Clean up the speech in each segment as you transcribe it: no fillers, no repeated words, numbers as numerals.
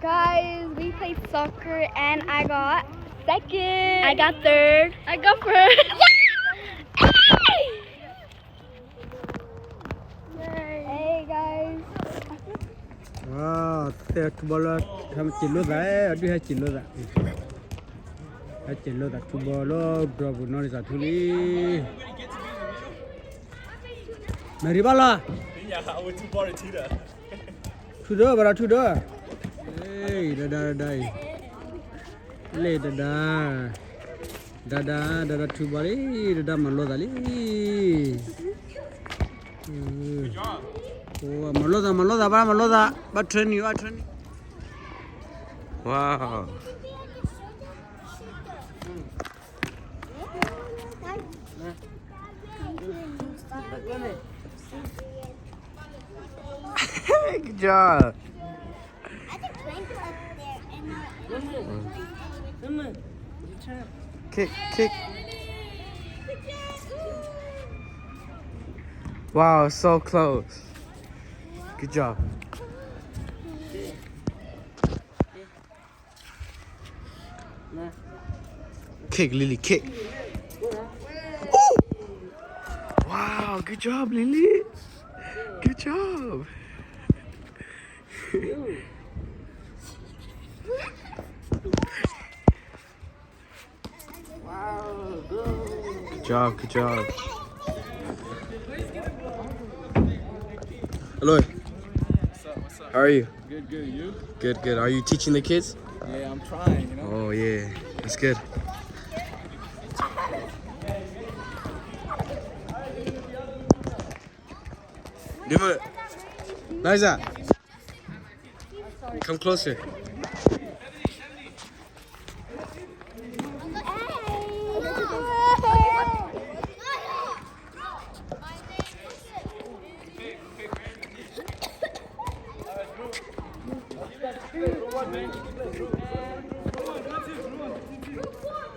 Guys, we played soccer and I got second. I got third. I got first. Hey guys. Wow, thế football tham chiến luôn đấy, đi hay chiến luôn đấy. Hay chiến luôn đấy, football lo, bravo, nó đi giải thua đi. Mày đi bao la? Ja, aber zu bald wieder. Thu đỡ, bà thu đỡ. Hey, đây. Lê đa thu bao đi, đa mà lo đấy. Oh, maloda, ba train you, Wow. Good job. Kick. Wow, so close. Good job. Kick, Lily, kick. Oh! Wow, good job, Lily. Good job. Good job. Hello. What's up? How are you? Good, you? Good. Are you teaching the kids? Yeah, I'm trying, you know. Oh yeah, that's good. Dima, Liza, come closer.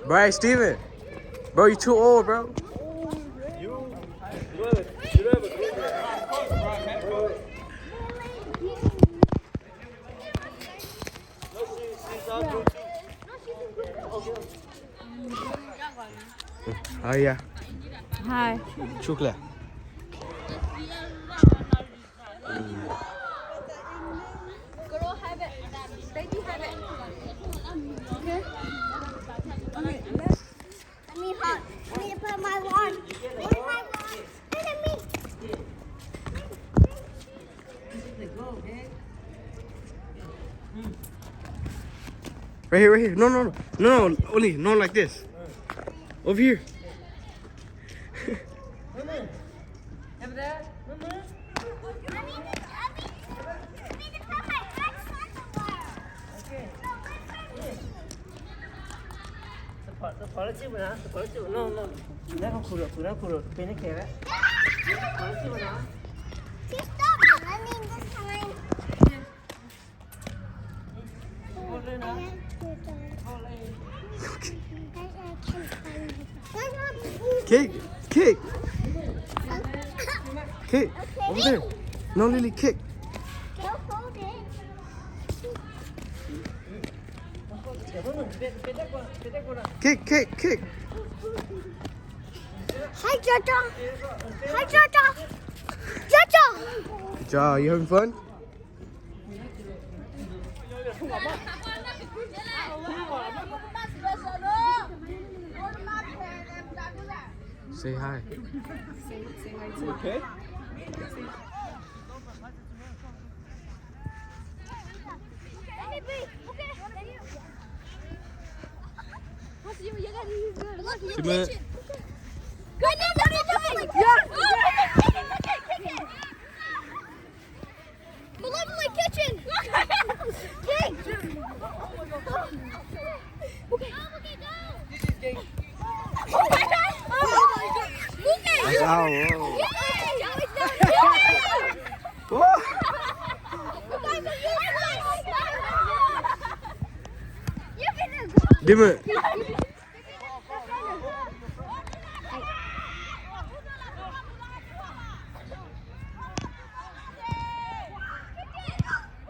Bryce, Steven. Bro, you too old, bro. Oh yeah. Hi. Chocolate. Girl have it. Baby have it. Okay. Let me put my wand. Where's my wand? Look at me. Right here. No, Oli, no, like this. Over here. She stopped running this time. Kick. Over there. No, Lily, kick. Don't hold it. Kick. Hi, Jaja. Good job. You having fun? Say hi. Okay? Dima. Malevolent kitchen. Dima.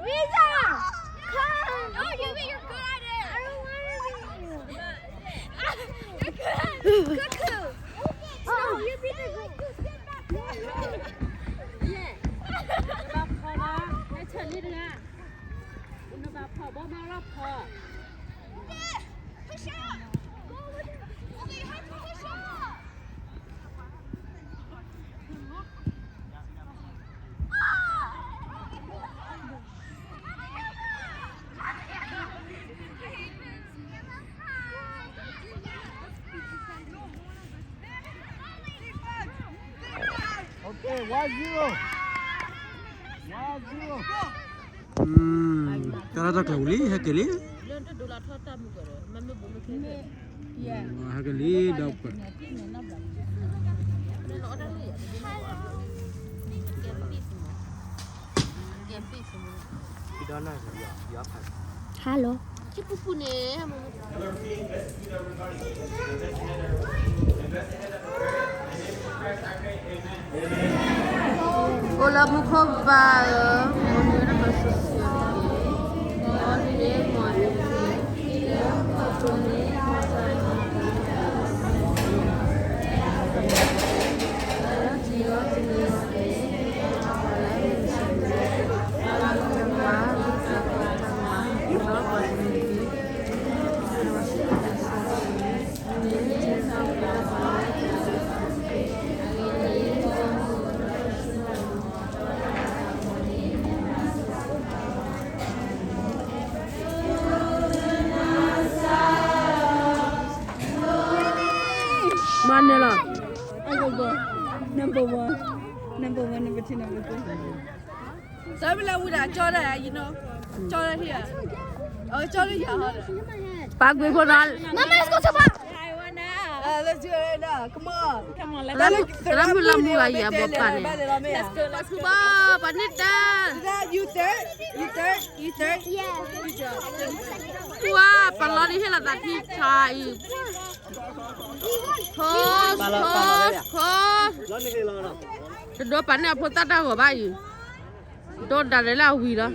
Riza, come. Cuckoo. No, you be the cuckoo. Yeah. พอละให้เฉินนี่นะอุณหภูมิพอบ่มารอบพอ Push up. Go over there. Okay, you have to push up. Okay, 1-0. 1-0. Cara tak kali, hakali. เรื่องดูแลทอดตามกันเลยมันไม่บุญไม่คิดเลย Hakali dapat. ไม่รอได้เลยเกมปีสม Pidana ya. Hello. ที่ปุ๊บเนี่ยมัน Hola mucho va monera masosial onde monera patone Mana lah? I go go. Number 1, number 2, number 3. So we like that Jordan, you know, Jordan here. Oh, Jordan here. Pak gue pernah. Mama, let's go to park. Let's do it right now. Come on. Come on, let's Lambu lah ya bapak ni. Let's go. Aku bawa panit dah. You third. Yeah. Wah, kalau ni helat tadi cai. Kos. Kedua panit apa tak tahu apa ini. Dot dah lelah hui lah.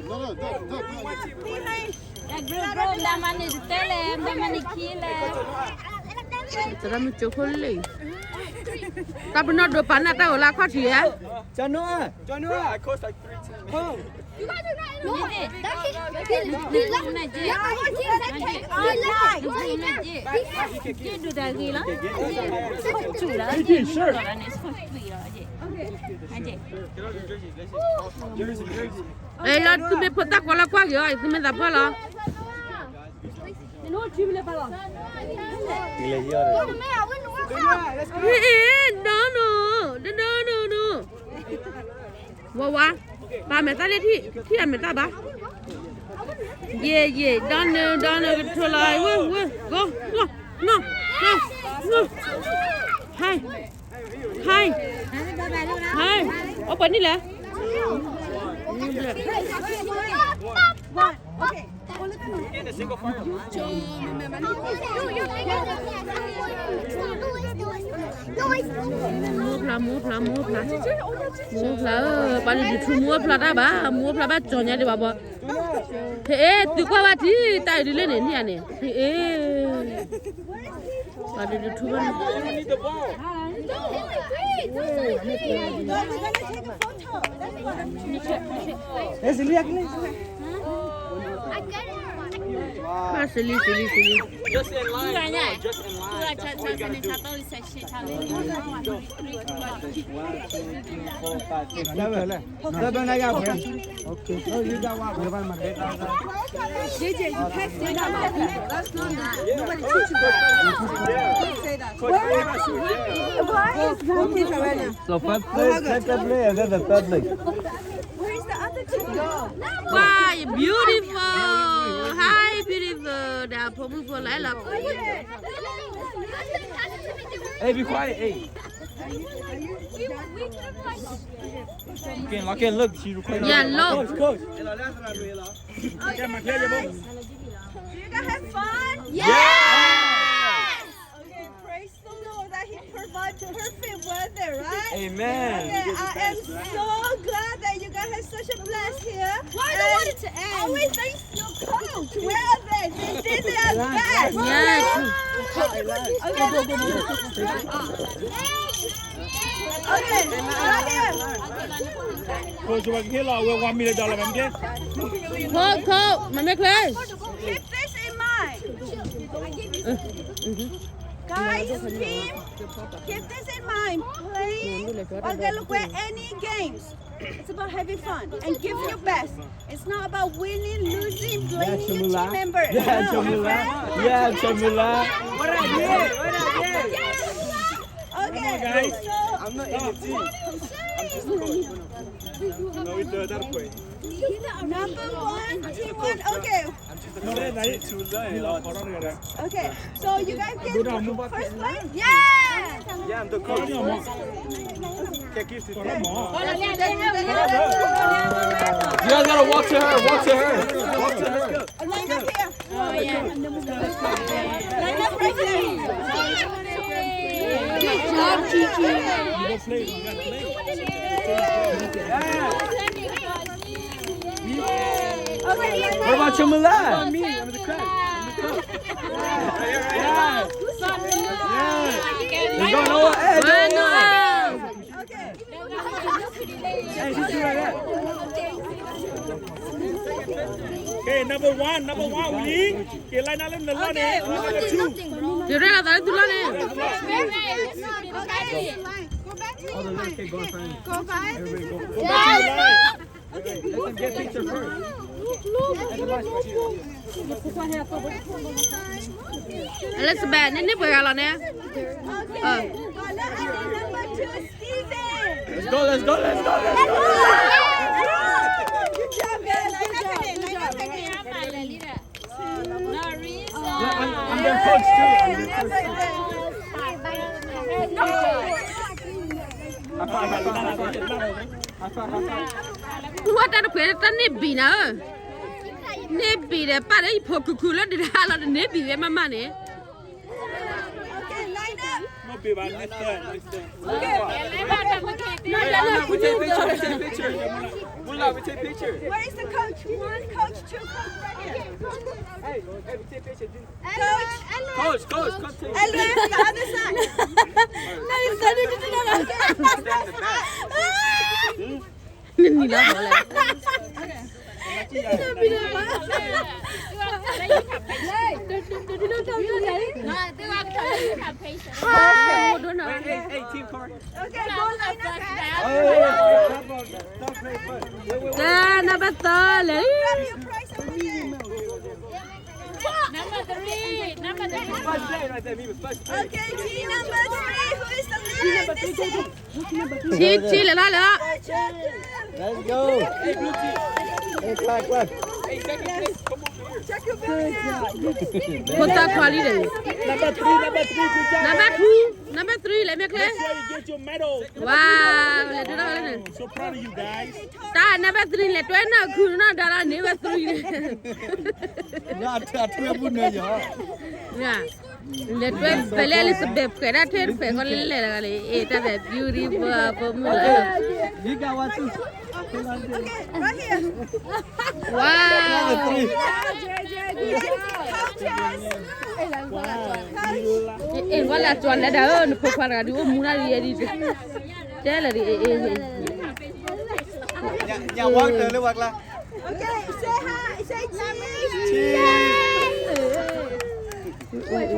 Cara mencokol leh. Tapi nak dua panit tahu lah kau dia. Janua, I coached like 3 times. You guys are not in the way. He left. Yeah, Eh, lah tu me potak wala kwa yo, tu me dapat lah. No. Wah. Ba mẹ ta đi thi mẹ ta ba. Yeah, done to like. Go. No. Hi. Open ni lah. In a single file. Move lah. Mua pla, pani di tu mua pla dah ba, mua pla ba jonya di bawah. Tu kau apa ti? Tai di lene ni ane. Pani di tu kan. You need the ball. Silly. Just in line. Just in line. That's all you gotta do. 7 I got one. Okay. So you got one. You want my bed? JJ, you can't say that. That's not that. Nobody Coach, teach you that. yeah. Say that. Coach, yeah. Okay, Savannah. So first play, second play, and then the third play. Where's the other two? Wow, beautiful. Hi, beautiful. Dah beautiful lại là. Hey, be quiet. Hey. Okay, lock in. Look, she's recording. Yeah, look. Coach. Do you guys have fun? Okay, praise the Lord that He provides perfect weather, right? Amen. Okay, I am so glad that you guys have such a blast here. Why do you want it to end? Always thanks to your coach. Where are they? They did their best. Yeah. Okay, right here. Coach, what kill our $1 million, man? โทษโทษมันไม่เคย Keep this in mind. Guys, team, keep this in mind, please. Okay, look, we're any games. It's about having fun and give your best. It's not about winning, losing, blaming your team member. Yeah, Chamula. What I did? Okay. Guys. I'm not in the team. I'm just a coach. No, we do that way. Number one, team one. Okay. No, that's too low. Okay. So you guys get first place? Yeah. Yeah, I'm the coach. Take it to them. You guys gotta walk to her. Walk to her. Walk to her. Line up here. Line up right there. Good job, Kiki. What about Chamula? Me, I'm the coach. Yeah. Let's go, Noah. Hey, มาโน Okay. Hey, just do like that. Okay, number one, winning. Okay, line up in the line. Number two. เดี๋ยวได้เราแต่ดูแล้วเนี่ย Okay. Go back to your line. Okay, go in front of me. Go back. Everybody go. Go back to your line. Let them get picture first. Elizabeth นี่เปิดกันแล้วเนี่ย Okay. Number two, Steven. Let's go, let's go, let's go. Good job, guys. Line up again. Line up again. I'm their coach too. I'm their coach. High five. ว่าแต่เพื่อนตั้งนี่บีนะนี่บีเดี๋ยวป้าได้พอคุแล้วเดี๋ยวเราเนี่ยบีไว้มาเนี่ย Okay, line up. No, babe, next turn. Okay. We take picture. Mula, we take picture. Where is the coach? One, coach, two, coach, right here. Hey, we take picture. Coach. Coach, come take Elwin, the other side. Stand in the back. นี่นี่แล้วเหรอเลย Hey, team car. Okay, go line up, guys. Don't play fun. Wait. จ้านับต่อเลย Grab your prize over here. First play right there, first play. Okay, team number three. Who is the leader in this team? ชี้เลยละเลยละ Let's go. Hey, blue team. Hey, clap. Hey, second place. Come over here. Check your belt out. คนตาควาลีเลย Number three, good job. นับ3เลยไม่เคย That's why you get your medal. ว้าวเลยดูแล้วเลย So proud of you guys. ตานับ3เลยตัวน่ะคือน่ะดาราเนี่ย3เลย Not trouble, no, y'all. เนี่ยเลยตัวเปลี่ยนลิสเบบแค่ได้เทนเฟก็เลยเลยเลยเอแต่แบบบิวตี้ฟอร์มูล่า You got one too. Okay, right here. ว้าว เอ็งว่าละจวนแล้วเด้อหนูพกพาราดิโอมูนาเรียดีเจ้าเลยเอ อย่าวักเดินหรือวักละ Okay, say hi. Say cheese. Okay,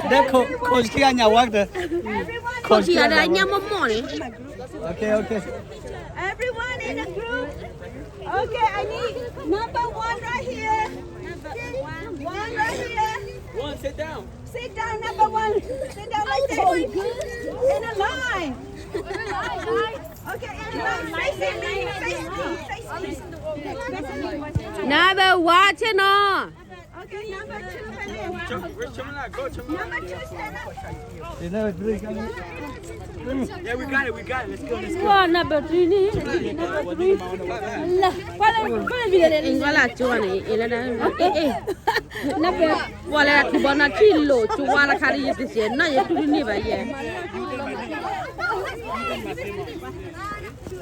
ได้โค้ชขี้อย่าวักเด้อ โคชิอะไรเนี่ยมั่วเลย Okay. everyone in the group. Okay, I need number one right here. One right here. One, sit down. Sit down, number one. Sit down like this. In a line. Okay, in a line. Facing me. Face me.นาเบลว่าเชนอ Okay, number two. Where's Chamala? Go, Chamala. Number two, stand up. Yeah, we got it. Let's go. ว่านับ3นี่ละว่าอะไรวิดีโอเอ็งว่าละจวนนี่เอละนะนับว่าละที่บ้านที่โลจูว่าละคาริยติเสียน่าจะตุนี่ไปเย่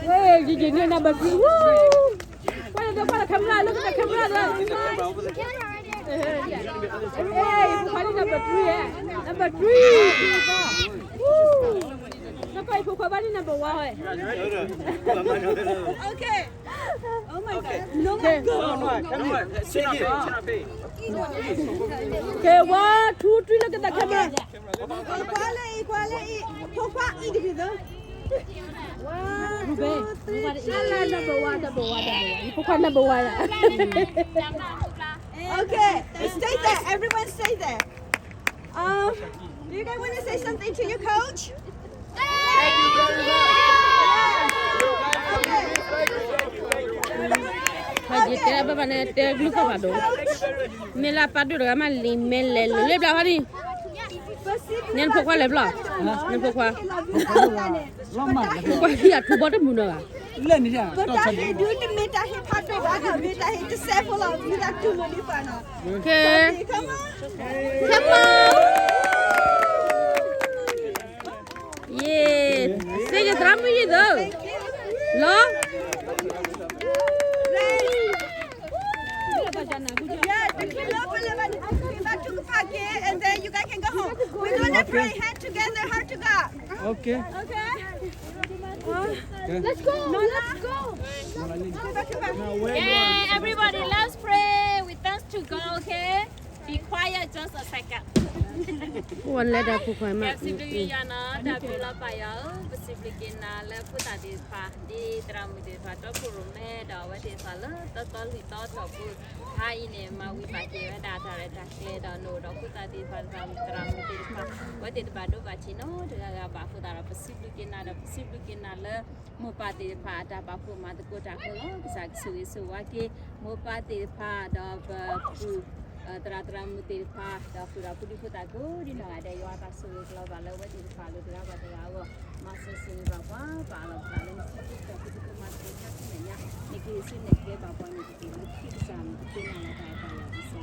เฮ้ยจริงๆเนี่ยนับ3ว่าละคำลาลูกจะคำลาเลย number 3 eh. Number 3. Number 1 eh. Okay. Oh my God. No more go. Okay, 1, 2, 3, look at the camera. Equality. Papa, eat it. 1, 2, 3. Number 1. You put number 1. Okay, stay there. Everyone stay there. Do you guys want to say something to your coach? Haji tera baba ne te glu ka ba do. Mela pa do ga ma li mele le bla ha ni. Nen pourquoi le bla? Nen pourquoi? Pourquoi il y a tout bon de monde là? But that he do the meta he pathway back up meta he to several of you that too many fun. Okay. Come on. Come on. Yeah. Say the drum you do. Lo? Yeah, the clean up back to the park and then you guys can go home. We're gonna pray hand together, heart to God. Okay. Okay? Let's go. Let's go. Yeah, everybody, let's pray with thanks to God, okay? Be quiet just a second. One letter pourquoi ma. Simply yana da bila paya, simply kena le puta di pa di drum di pa to kurume da wa di sala to li to pu hai ne ma wi pa ke da ta re da ke da no da puta di pa drum di pa wa di pa do ba chi no da ga ba fu da ra simply kena le mo pa di pa da ba fu ma de ko da ko lo sa su wa ke mo pa di pa da ba fu tera mutir pa da pura pudi puta go di no ada yo ata su kalau bala wa di pa lu da ba da wa masa sini bapa pa la bala ni da pudi ko ma de ka nya ni ki sin ne ke bapa ni ki ki sam ki na na ta pa ya bisa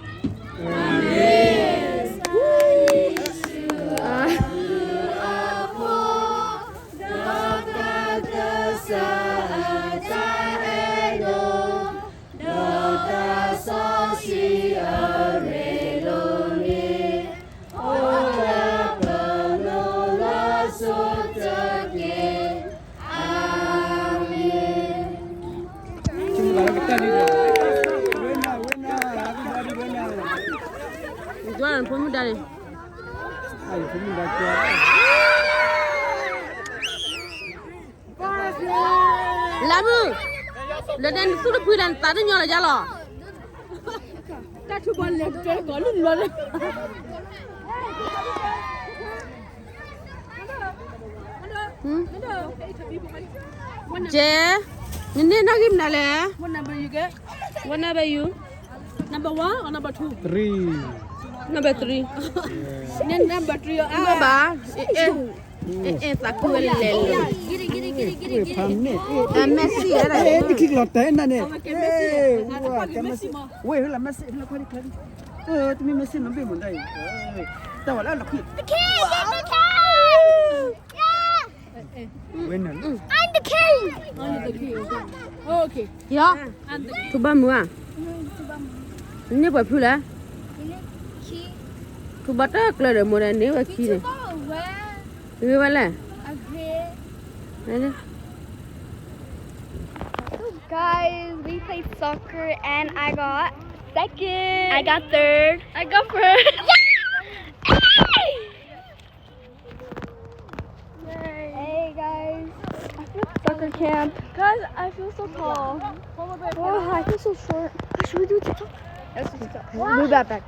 Jualan pun mudah ni. Ay, pun dah keluar. Lamu. Dan sudah pulang tadi nyola jalo. Tak cuba lecture kalau luar. Je, ni nak gimana le? What number you get? What number you? Number 1 or number 2? 3. Number 3. Then number 3. Ba? Tak kuat lele. Weh, panik. Messi ada. Ni kik lotai na ni. Okay, Messi. Wah, kan Messi. Weh, lah Messi, lah kali. Tu mi Messi nampi mun dai. Tahu lah nak. The king! I'm the king! Yeah! Winner. I'm the king! Okay. Ya. Cuba mua. Ini apa pula? King. Cuba tak keluar mula ni wakil. Go where? Ini mana? Up here. Mana? Guys, we played soccer and I got second. I got third. I got first. Hey guys, I feel soccer camp. Guys, I feel so tall. Oh, I feel so short. Should we do TikTok? Let's do TikTok. We'll be back.